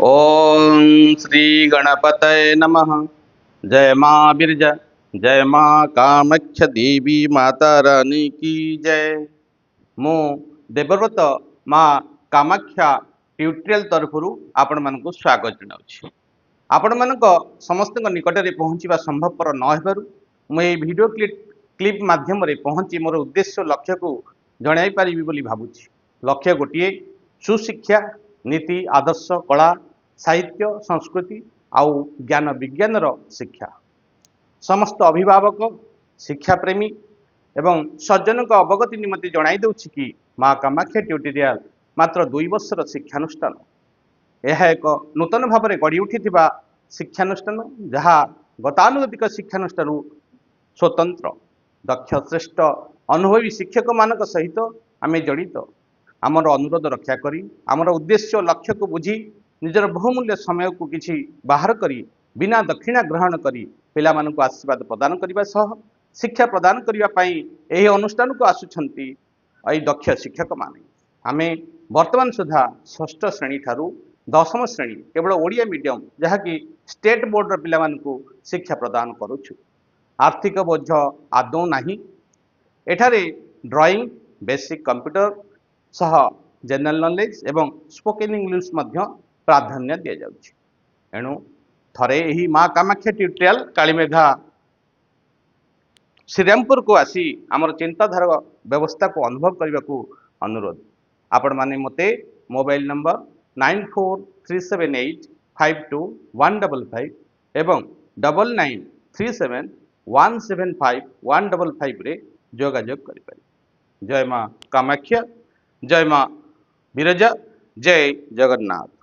ओम श्री गणपतये नमः। जय माँ बिरजा, जय माँ कामाख्या देवी माता रानी की जय। मु देवव्रत माँ कामाख्या ट्यूटोरियल तरफ आपण मानक स्वागत जनाऊँ। आपण मानक समस्त निकट में पहुँचा संभवपर न हेबारु मुझे वीडियो क्लिप माध्यम पहुँची मोर उद्देश्य लक्ष्य को जन पारि बोली भावुची। लक्ष्य गोटे सुशिक्षा, नीति, आदर्श, कला, साहित्य, संस्कृति आउ ज्ञान विज्ञान शिक्षा। समस्त अभिभावक, शिक्षा प्रेमी एवं सज्जन अवगति निमंते जणाई देउछि कि माँ कामाख्या ट्यूटोरियल मात्र 2 वर्षर शिक्षानुष्ठान। यह एक नूतन भाव में गढ़ी उठी शिक्षानुष्ठान जहाँ गतानुगतिक शिक्षानुष्ठान स्वतंत्र, दक्ष, श्रेष्ठ, अनुभवी शिक्षक मान सहित आम जड़ित। आमर अनुरोध रक्षा करी आमर उद्देश्य लक्ष्य को बुझी निजर बहुमूल्य समय को किसी बाहर करी बिना दक्षिणा ग्रहण करी पिला मानक आशीर्वाद प्रदान करने सह शिक्षा प्रदान करने यही अनुष्ठान को आसुछंती यही दक्ष शिक्षक माने। आमे वर्तमान सुधा 6ठ श्रेणी ठारू 10म श्रेणी केवल ओडिया मीडियम जहाँकि स्टेट बोर्ड पिला मानकु शिक्षा प्रदान करुछु। आर्थिक बोझ आदौ नाही। एठारे ड्राइंग, बेसिक कंप्यूटर सह जनरल नॉलेज एवं स्पोकन इंग्लिश मध्य प्राधान्य दि जाउछि। एणु थरे यही माँ कामाख्या ट्यूटोरियल कालीमेघा श्रीरामपुर को आसी आमर चिंताधारा व्यवस्था को अनुभव करने को अनुरोध। आपण माने मते मोबाइल नंबर 9437852155 एवं 9937175155 रे जोगाजोग करि पारि। जय माँ कामाख्या, जय माँ बिरजा, जय जगन्नाथ।